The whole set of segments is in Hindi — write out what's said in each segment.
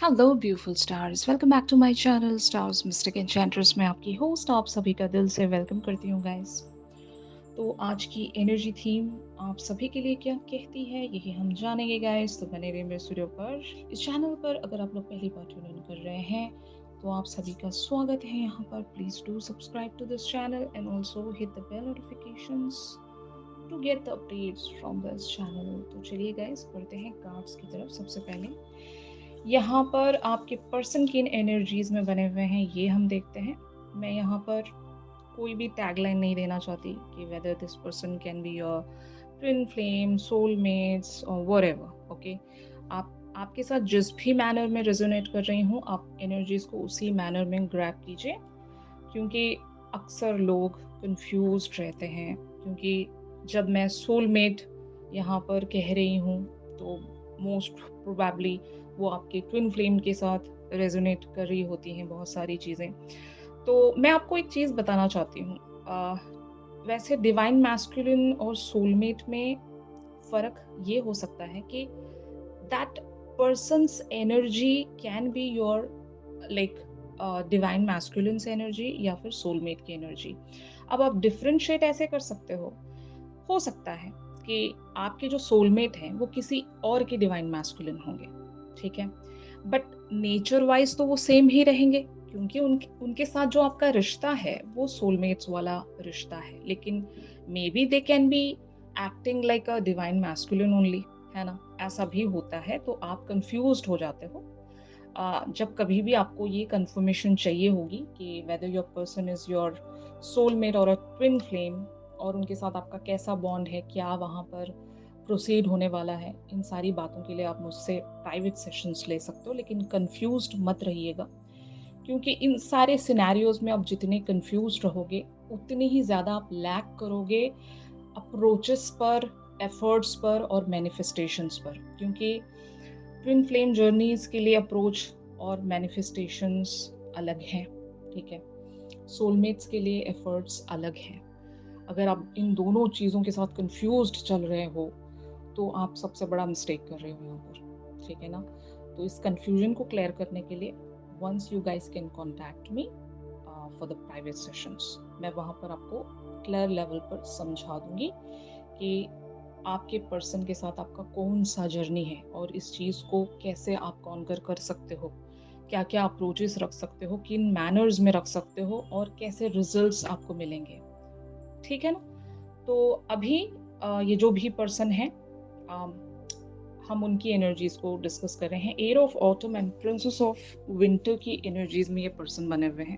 Hello beautiful stars, welcome back to my channel Stars Mystic Enchantress. मैं आपकी होस्ट आप सभी का दिल से वेलकम करती हूँ गाइस। तो आज की एनर्जी थीम आप सभी के लिए क्या कहती है यही हम जानेंगे गाइस। तो बने रहिए मेरे स्टूडियो पर। इस चैनल पर अगर आप लोग पहली बार ट्यून इन कर रहे हैं तो आप सभी का स्वागत है यहाँ पर। Please do subscribe to this channel and also hit the bell notifications to get the updates from this channel. तो चलिए गाइस बढ़ते हैं कार्ड्स की तरफ। सबसे पहले यहाँ पर आपके पर्सन किन एनर्जीज में बने हुए हैं ये हम देखते हैं। मैं यहाँ पर कोई भी टैगलाइन नहीं देना चाहती कि whether this person can be your twin flame, soulmates और व्हाटएवर। ओके, आपके साथ जिस भी मैनर में रेजोनेट कर रही हूँ आप एनर्जीज को उसी मैनर में ग्रैब कीजिए, क्योंकि अक्सर लोग कंफ्यूज्ड रहते हैं। क्योंकि जब मैं सोलमेट यहाँ पर कह रही हूँ तो मोस्ट प्रोबेबली वो आपके ट्विन फ्लेम के साथ रेजोनेट कर रही होती हैं बहुत सारी चीज़ें। तो मैं आपको एक चीज़ बताना चाहती हूँ। वैसे डिवाइन मैस्कुलिन और सोलमेट में फ़र्क ये हो सकता है कि that persons energy can be your like divine masculines energy या फिर सोलमेट की एनर्जी। अब आप डिफरेंशिएट ऐसे कर सकते हो सकता है कि आपके जो सोलमेट हैं वो किसी और के डिवाइन मैस्कुलिन होंगे, ठीक है, बट नेचर वाइज तो वो सेम ही रहेंगे, क्योंकि उनके उनके साथ जो आपका रिश्ता है वो सोलमेट्स वाला रिश्ता है। लेकिन may be they can be acting like a divine masculine only, है ना। ऐसा भी होता है, तो आप कंफ्यूज्ड हो जाते हो। जब कभी भी आपको ये कंफर्मेशन चाहिए होगी कि whether your person is your soulmate और अ ट्विन फ्लेम, और उनके साथ आपका कैसा बॉन्ड है, क्या वहाँ पर प्रोसीड होने वाला है, इन सारी बातों के लिए आप मुझसे प्राइवेट सेशंस ले सकते हो। लेकिन कंफ्यूज्ड मत रहिएगा, क्योंकि इन सारे सिनेरियोज में आप जितने कंफ्यूज्ड रहोगे उतनी ही ज़्यादा आप लैक करोगे अप्रोचेस पर, एफर्ट्स पर और मैनिफेस्टेशंस पर। क्योंकि ट्विन फ्लेम जर्नीज के लिए अप्रोच और मैनिफेस्टेशंस अलग हैं, ठीक है। सोलमेट्स के लिए एफर्ट्स अलग हैं। अगर आप इन दोनों चीज़ों के साथ कंफ्यूज्ड चल रहे हो तो आप सबसे बड़ा मिस्टेक कर रहे हो यहाँ पर, ठीक है ना। तो इस कंफ्यूजन को क्लियर करने के लिए once you guys can contact me for the private sessions, मैं वहाँ पर आपको क्लियर लेवल पर समझा दूंगी कि आपके पर्सन के साथ आपका कौन सा जर्नी है और इस चीज़ को कैसे आप कॉन्कर कर सकते हो, क्या क्या अप्रोचेस रख सकते हो, किन मैनर्स में रख सकते हो और कैसे रिजल्ट्स आपको मिलेंगे, ठीक है ना। तो अभी ये जो भी पर्सन है हम उनकी एनर्जीज को डिस्कस कर रहे हैं। Air of autumn and princess of winter की एनर्जीज में ये पर्सन बने हुए हैं।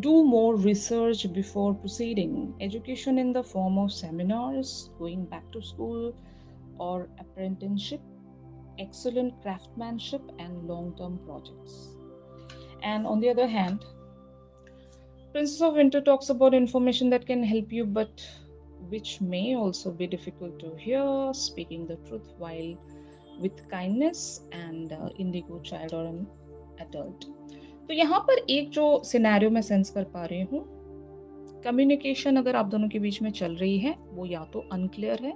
Do more research before proceeding. Education in the form of seminars, going back to school, or apprenticeship, excellent craftsmanship, and long term projects. And on the other hand, Princess of Winter talks about information that can help you, but which may also be difficult to hear, speaking the truth while with kindness, and indigo child or an adult. तो यहाँ पर एक जो सिनेरियो मैं सेंस कर पा रही हूँ, कम्युनिकेशन अगर आप दोनों के बीच में चल रही है वो या तो अनक्लियर है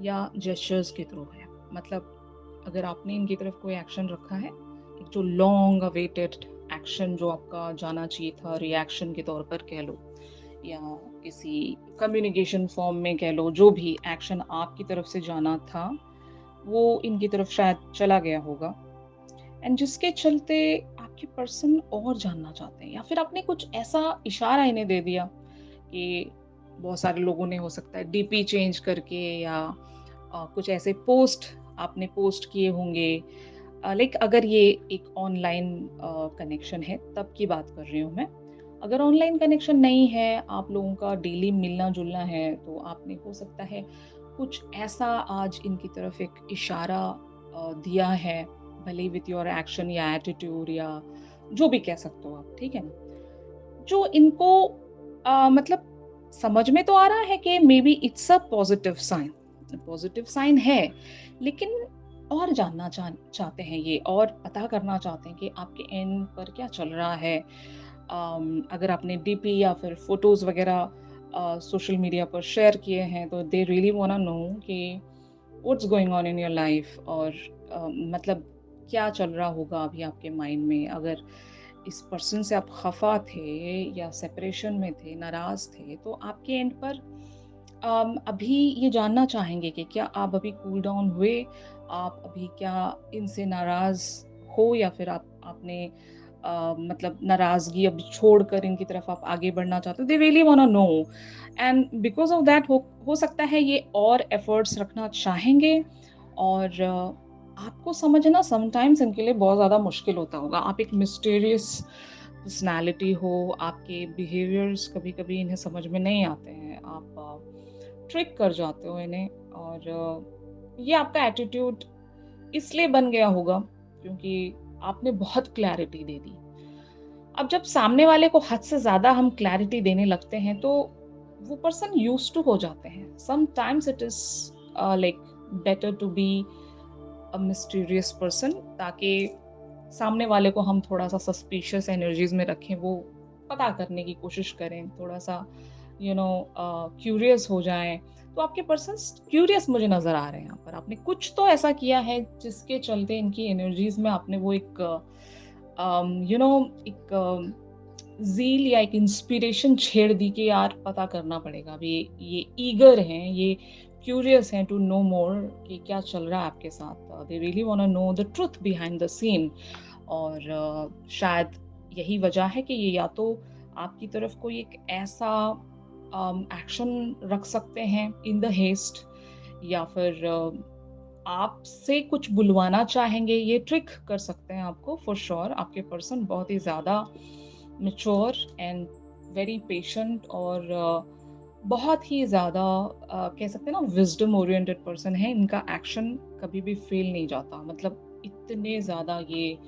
या जेस्चर्स के थ्रू है। मतलब अगर आपने इनकी तरफ कोई एक्शन रखा है, एक जो लॉन्ग अवेटेड एक्शन जो आपका जाना चाहिए था रिएक्शन के तौर पर कह लो, या किसी कम्युनिकेशन फॉर्म में कह लो, जो भी एक्शन आपकी तरफ से जाना था वो इनकी तरफ शायद चला गया होगा, एंड जिसके चलते आपके पर्सन और जानना चाहते हैं, या फिर आपने कुछ ऐसा इशारा इन्हें दे दिया कि बहुत सारे लोगों ने हो सकता है डीपी चेंज करके या कुछ ऐसे पोस्ट आपने पोस्ट किए होंगे। लाइक अगर ये एक ऑनलाइन कनेक्शन है तब की बात कर रही हूँ मैं। अगर ऑनलाइन कनेक्शन नहीं है, आप लोगों का डेली मिलना जुलना है, तो आपने हो सकता है कुछ ऐसा आज इनकी तरफ एक इशारा दिया है, भले विथ योर एक्शन या एटीट्यूड या जो भी कह सकते हो आप, ठीक है ना। जो इनको मतलब समझ में तो आ रहा है कि maybe it's a positive sign है, लेकिन और जानना चाहते हैं ये, और पता करना चाहते हैं कि आपके एंड पर क्या चल रहा है। अगर आपने डीपी या फिर फोटोज वगैरह सोशल मीडिया पर शेयर किए हैं तो they really want to know कि what's going on in your life, और मतलब क्या चल रहा होगा अभी आपके माइंड में? अगर इस पर्सन से आप खफ़ा थे या सेपरेशन में थे, नाराज़ थे, तो आपके एंड पर अभी ये जानना चाहेंगे कि क्या आप अभी कूल डाउन हुए? आप अभी क्या इनसे नाराज़ हो या फिर आपने मतलब नाराज़गी अब छोड़कर इनकी तरफ आप आगे बढ़ना चाहते हो? They really wanna know and because of that हो सकता है ये और एफर्ट्स रखना चाहेंगे और आपको समझना समटाइम्स इनके लिए बहुत ज़्यादा मुश्किल होता होगा। आप एक मिस्टीरियस पर्सनैलिटी हो, आपके बिहेवियर्स कभी-कभी इन्हें समझ में नहीं आते हैं। आप ट्रिक कर जाते हो इन्हें और ये आपका एटीट्यूड इसलिए बन गया होगा क्योंकि आपने बहुत क्लैरिटी दे दी। अब जब सामने वाले को हद से ज़्यादा हम क्लैरिटी देने लगते हैं तो वो पर्सन यूज्ड टू हो जाते हैं। Sometimes it is like better to be a mysterious person ताकि सामने वाले को हम थोड़ा-सा सस्पिशियस एनर्जीज़ में रखें, वो पता करने की कोशिश करें, थोड़ा-सा क्यूरियस हो जाएँ। तो आपके पर्सन्स क्यूरियस मुझे नज़र आ रहे हैं यहाँ पर। आपने कुछ तो ऐसा किया है जिसके चलते इनकी एनर्जीज़ में आपने वो एक एक ज़ील या एक इंस्पिरेशन छेड़ दी कि यार पता करना पड़ेगा। अब ये ईगर हैं, ये क्यूरियस हैं टू नो मोर कि क्या चल रहा है आपके साथ। They really wanna know the truth behind the scene और शायद यही वजह है कि ये या तो आपकी तरफ कोई एक ऐसा एक्शन रख सकते हैं इन द हेस्ट या फिर आपसे कुछ बुलवाना चाहेंगे, ये ट्रिक कर सकते हैं आपको फॉर श्योर। आपके पर्सन बहुत ही ज़्यादा मैच्योर एंड वेरी पेशेंट और बहुत ही ज़्यादा कह सकते हैं ना विज़डम ओरिएंटेड पर्सन है। इनका एक्शन कभी भी फेल नहीं जाता। मतलब इतने ज़्यादा ये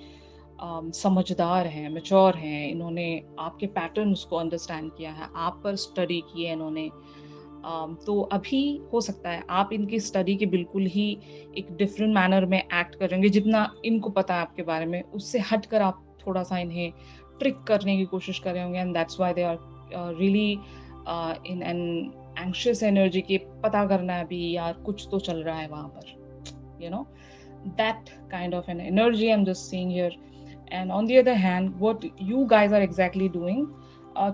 समझदार हैं, मैच्योर हैं। इन्होंने आपके पैटर्न्स को अंडरस्टैंड किया है, आप पर स्टडी की है इन्होंने। तो अभी हो सकता है आप इनकी स्टडी के बिल्कुल ही एक डिफरेंट मैनर में एक्ट करेंगे, जितना इनको पता है आपके बारे में, उससे हटकर आप थोड़ा-सा इन्हें ट्रिक करने की कोशिश कर रहे होंगे and that's why they are really in an anxious energy कि पता करना है अभी यार कुछ तो चल रहा है वहाँ पर, you know? That kind of an energy I'm just seeing here. And on the other hand, what you guys are exactly doing,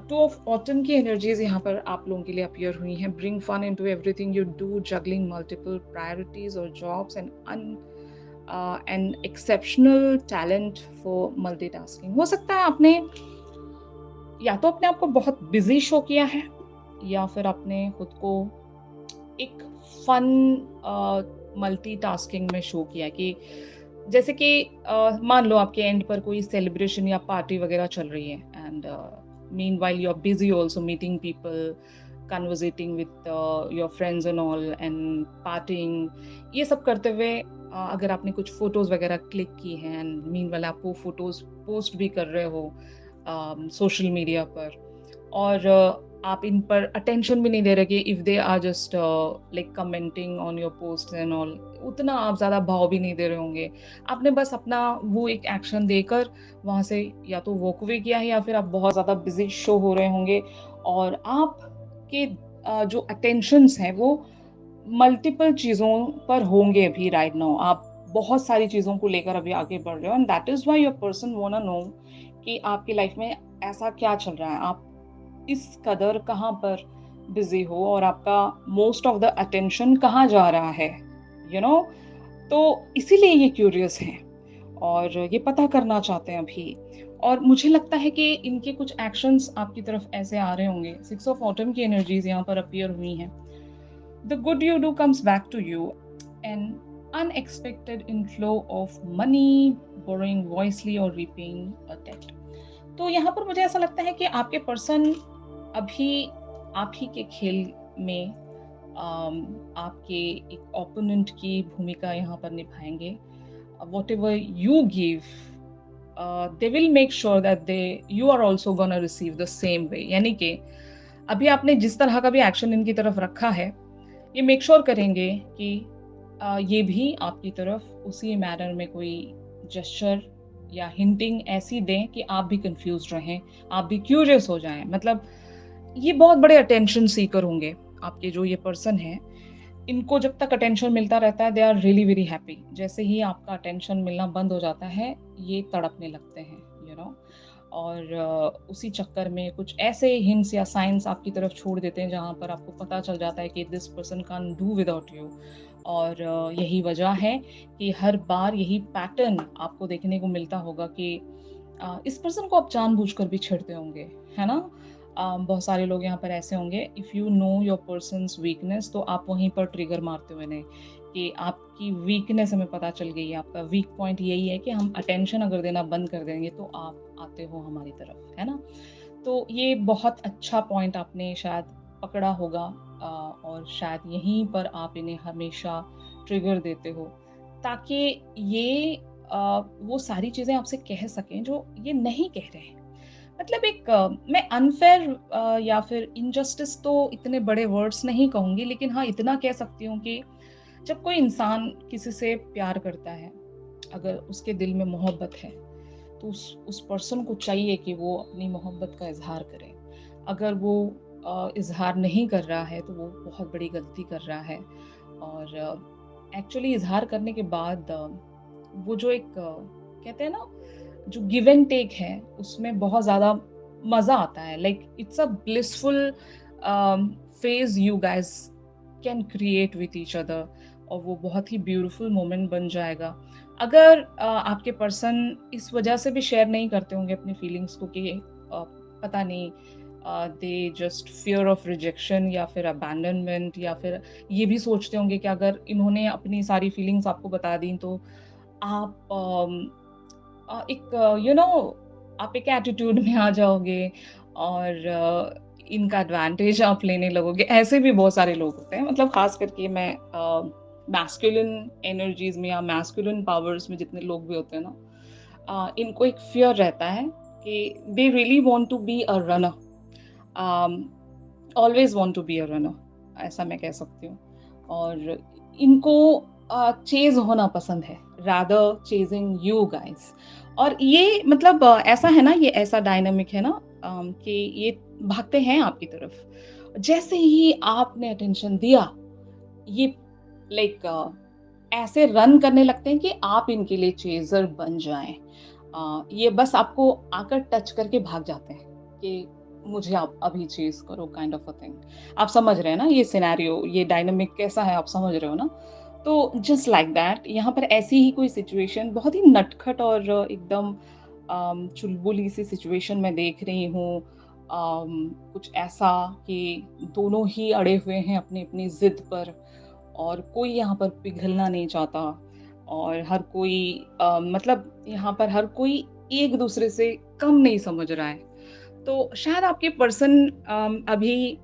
two of autumn की energies यहाँ पर आप लोगों के लिए appear हुई हैं. Bring fun into everything you do, juggling multiple priorities or jobs, and an exceptional talent for multitasking. हो सकता है आपने या तो अपने आप को बहुत बिजी शो किया है या फिर आपने खुद को एक फन मल्टीटास्किंग में शो किया कि जैसे कि मान लो आपके एंड पर कोई सेलिब्रेशन या पार्टी वगैरह चल रही है and meanwhile you are busy also meeting people conversating with your friends and all and partying ये सब करते हुए अगर आपने कुछ फोटोज वगैरह क्लिक की हैं एंड मीनवाइल आप वो फोटोज पोस्ट भी कर रहे हो सोशल मीडिया पर और आप इन पर अटेंशन भी नहीं दे रहे कि if they are just like commenting on your post and all उतना आप ज़्यादा भाव भी नहीं दे रहे होंगे। आपने बस अपना वो एक एक्शन देकर वहाँ से या तो वॉक अवे किया है या फिर आप बहुत ज़्यादा बिजी शो हो रहे होंगे और आपके जो अटेंशंस हैं वो मल्टीपल चीज़ों पर होंगे अभी राइट नाउ। आप बहुत सारी चीज़ों को लेकर अभी आगे बढ़ रहे हो and that is why your person wanna know कि आपकी लाइफ में ऐसा क्या चल रहा है। आप इस कदर कहाँ पर बिज़ी हो और आपका मोस्ट ऑफ द अटेंशन कहाँ जा रहा है, यू नो? तो इसीलिए ये क्यूरियस हैं और ये पता करना चाहते हैं अभी और मुझे लगता है कि इनके कुछ एक्शंस आपकी तरफ ऐसे आ रहे होंगे। 6 ऑफ ऑटम की एनर्जीज़ यहाँ पर अपीयर हुई हैं। The good you do comes back to you. An unexpected inflow of money, borrowing wisely or repaying a debt. तो यहाँ पर मुझे ऐसा लगता है कि आपके पर्सन अभी आप ही के खेल में आपके एक ओपोनेंट की भूमिका यहाँ पर निभाएंगे। Whatever you give, they will make sure that you are also gonna receive the same way. यानी कि अभी आपने जिस तरह का भी एक्शन इनकी तरफ रखा है, ये मेक श्योर करेंगे कि ये भी आपकी तरफ उसी मैनर में कोई जेस्चर या हिंटिंग ऐसी दें कि आप भी कंफ्यूज रहें, आप भी क्यूरियस हो जाएं। मतलब ये बहुत बड़े अटेंशन सीकर होंगे आपके जो ये पर्सन है इनको जब तक अटेंशन मिलता रहता है, they are really very happy. जैसे ही आपका अटेंशन मिलना बंद हो जाता है, ये तड़पने लगते हैं, और उसी चक्कर में कुछ ऐसे हिंट्स या साइंस आपकी तरफ छोड़ देते हैं, जहाँ पर आपको पता चल जाता है कि this person can do without you. और यही वजह है कि हर बार यही पैटर्न आपको देखने को मिलता होगा कि इस पर्सन को आप जानबूझकर भी छेड़ते होंगे, है ना? बहुत सारे लोग यहाँ पर ऐसे होंगे, if you know your persons weakness, तो आप वहीं पर ट्रिगर मारते हो इन्हें कि आपकी वीकनेस हमें पता चल गई है, आपका वीक पॉइंट यही है कि हम अटेंशन अगर देना बंद कर देंगे तो आप आते हो हमारी तरफ, है ना? तो ये बहुत अच्छा पॉइंट आपने शायद पकड़ा होगा, और शायद यहीं पर आप इन्हें हमेशा ट्रिगर देते हो, ताकि ये वो सारी चीज़ें आपसे कह सकें जो ये नहीं कह रहे हैं। मतलब एक मैं अनफ़ेयर या फिर इनजस्टिस तो इतने बड़े वर्ड्स नहीं कहूँगी, लेकिन हाँ, इतना कह सकती हूँ कि जब कोई इंसान किसी से प्यार करता है, अगर उसके दिल में मोहब्बत है, तो उस पर्सन को चाहिए कि वो अपनी मोहब्बत का इज़हार करे। अगर वो इज़हार नहीं कर रहा है, तो वो बहुत बड़ी गलती कर रहा है। और एक्चुअली इज़हार करने के बाद वो जो एक कहते हैं ना, जो गिव एंड टेक है, उसमें बहुत ज़्यादा मज़ा आता है। Like it's a blissful phase you guys can create with each other, और वो बहुत ही ब्यूटीफुल मोमेंट बन जाएगा। अगर आपके पर्सन इस वजह से भी शेयर नहीं करते होंगे अपनी फीलिंग्स को कि पता नहीं, they just fear of rejection या फिर अबैंडनमेंट, या फिर ये भी सोचते होंगे कि अगर इन्होंने अपनी सारी फीलिंग्स आपको बता दी तो आप एक आप एक एटीट्यूड में आ जाओगे, और इनका एडवांटेज आप लेने लगोगे। ऐसे भी बहुत सारे लोग होते हैं, मतलब खास करके मैं मैस्कुलिन एनर्जीज में या मैस्कुलिन पावर्स में जितने लोग भी होते हैं ना, इनको एक फियर रहता है कि they really want to be a runner, always want to be a runner, ऐसा मैं कह सकती हूँ। और इनको चेज़ होना पसंद है, रादर चेज़िंग यू गाइज़। और ये मतलब ऐसा है ना, ये ऐसा डायनामिक है ना, कि ये भागते हैं आपकी तरफ। जैसे ही आपने अटेंशन दिया, ये लाइक ऐसे रन करने लगते हैं कि आप इनके लिए चेज़र बन जाएँ। ये बस आपको आकर टच करके भाग जाते हैं कि मुझे आप अभी चेज़ करो, काइंड ऑफ अ थिंग। आप समझ रहे हैं ना ये सिनेरियो, ये डायनामिक कैसा है, आप समझ रहे हो ना? तो जस्ट लाइक दैट यहाँ पर ऐसी ही कोई सिचुएशन, बहुत ही नटखट और एकदम चुलबुली सी सिचुएशन मैं देख रही हूँ। कुछ ऐसा कि दोनों ही अड़े हुए हैं अपनी-अपनी ज़िद पर, और कोई यहाँ पर पिघलना नहीं चाहता, और हर कोई मतलब यहाँ पर हर कोई एक-दूसरे से कम नहीं समझ रहा है। तो शायद आपके पर्सन अभी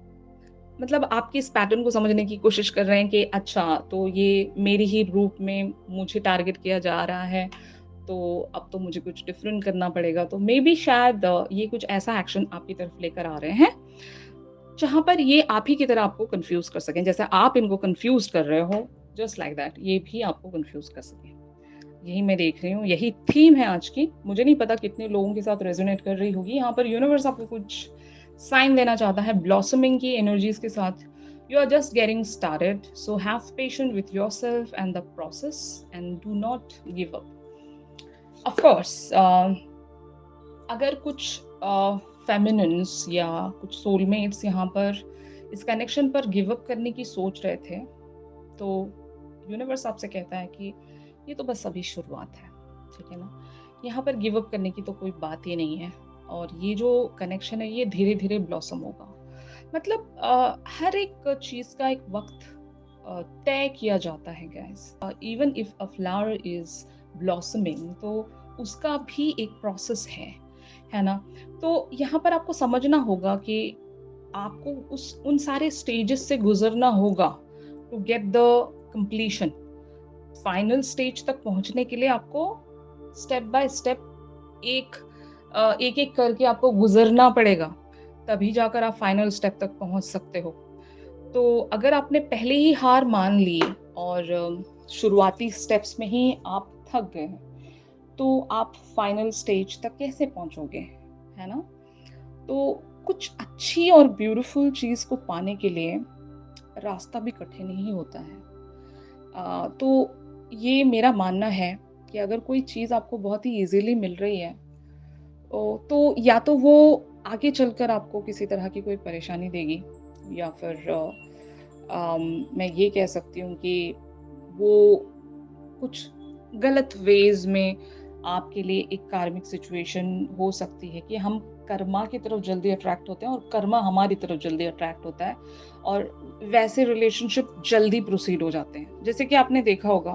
मतलब आपके इस पैटर्न को समझने की कोशिश कर रहे हैं कि अच्छा, तो ये मेरी ही रूप में मुझे टारगेट किया जा रहा है, तो अब तो मुझे कुछ डिफरेंट करना पड़ेगा। तो मेबी शायद ये कुछ ऐसा एक्शन आपकी तरफ लेकर आ रहे हैं, जहाँ पर ये आप ही की तरह आपको कन्फ्यूज़ कर सकें। जैसे आप इनको कन्फ्यूज़ कर रहे हो, जस्ट लाइक दैट ये भी आपको कन्फ्यूज़ कर सकें। यही मैं देख रही हूँ, यही थीम है आज की। मुझे नहीं पता कितने लोगों के साथ रेज़ोनेट कर रही होगी। यहाँ पर यूनिवर्स आपको कुछ साइन देना चाहता है ब्लॉसमिंग की एनर्जीज़ के साथ। You are just getting started, so have patience with yourself and the process, and do not give up. Of course अगर कुछ फेमिनिन्स या कुछ सोलमेट्स यहाँ पर इस कनेक्शन पर गिव अप करने की सोच रहे थे, तो यूनिवर्स आपसे कहता है कि ये तो बस अभी शुरुआत है, ठीक है ना? यहाँ पर गिव अप करने की तो कोई बात ही नहीं है, और ये जो कनेक्शन है ये धीरे-धीरे ब्लॉसम होगा। मतलब हर एक चीज़ का एक वक़्त तय किया जाता है guys. Even if a flower is blossoming, तो उसका भी एक प्रोसेस है ना? तो यहाँ पर आपको समझना होगा कि आपको उस उन सारे स्टेजेस से गुज़रना होगा to get the completion. Final stage तक पहुँचने के लिए आपको स्टेप बाय स्टेप एक-एक करके आपको गुज़रना पड़ेगा, तभी जाकर आप फाइनल स्टेप तक पहुँच सकते हो। तो अगर आपने पहले ही हार मान ली और शुरुआती स्टेप्स में ही आप थक गए, तो आप फाइनल स्टेज तक कैसे पहुँचोगे, है ना? तो कुछ अच्छी और ब्यूटीफुल चीज़ को पाने के लिए रास्ता भी कठिन ही होता है। तो ये मेरा मानना है कि अगर कोई चीज़ आपको बहुत ही ईज़िली मिल रही है तो या तो वो आगे चलकर आपको किसी तरह की कोई परेशानी देगी या फिर मैं ये कह सकती हूँ कि वो कुछ गलत वेज़ में आपके लिए एक कार्मिक सिचुएशन हो सकती है कि हम कर्मा की तरफ जल्दी अट्रैक्ट होते हैं और कर्मा हमारी तरफ जल्दी अट्रैक्ट होता है और वैसे रिलेशनशिप जल्दी प्रोसीड हो जाते हैं। जैसे कि आपने देखा होगा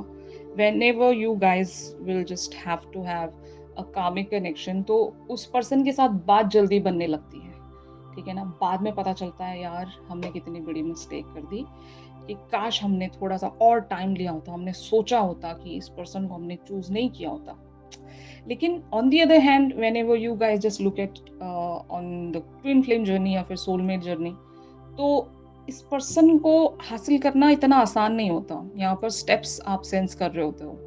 whenever you guys will just have to have a karmic connection तो उस पर्सन के साथ बात जल्दी बनने लगती है। ठीक है ना? बाद में पता चलता है यार हमने कितनी बड़ी मिस्टेक कर दी कि काश हमने थोड़ा-सा और टाइम लिया होता, हमने सोचा होता कि इस पर्सन को हमने चूज़ नहीं किया होता। लेकिन on the other hand whenever you guys just look at on the twin flame journey या फिर सोलमेट जर्नी तो इस पर्सन को हासिल करना इतना आसान नहीं होता। यहाँ पर स्टेप्स आप सेंस कर रहे होते हो।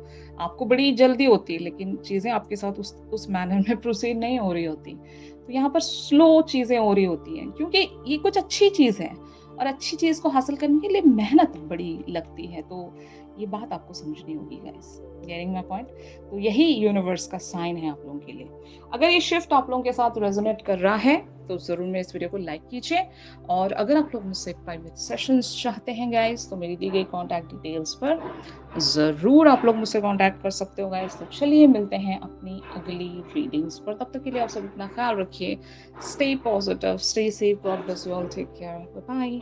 आपको बड़ी जल्दी होती है लेकिन चीज़ें आपके साथ उस मैनर में प्रोसीड नहीं हो रही होती। तो यहाँ पर स्लो चीज़ें हो रही होती हैं क्योंकि ये कुछ अच्छी चीज़ है और अच्छी चीज़ को हासिल करने के लिए मेहनत बड़ी लगती है। तो ये बात आपको समझनी होगी गाइस। Getting my point? तो यही यूनिवर्स का साइन है आप लोगों के लिए। अगर ये शिफ्ट आप लोगों के साथ रेज़ोनेट कर रहा है तो ज़रूर मेरे इस वीडियो को लाइक कीजिए और अगर आप लोग मुझसे प्राइवेट सेशंस चाहते हैं गाइस तो मेरी दी गई कॉन्टैक्ट डिटेल्स पर ज़रूर आप लोग मुझसे कॉन्टैक्ट कर सकते हो गाइस। तो चलिए मिलते हैं अपनी अगली रीडिंग्स पर। तब तक के लिए आप सब अपना ख्याल रखिए। Stay positive, stay safe, God bless you all, take care, bye bye.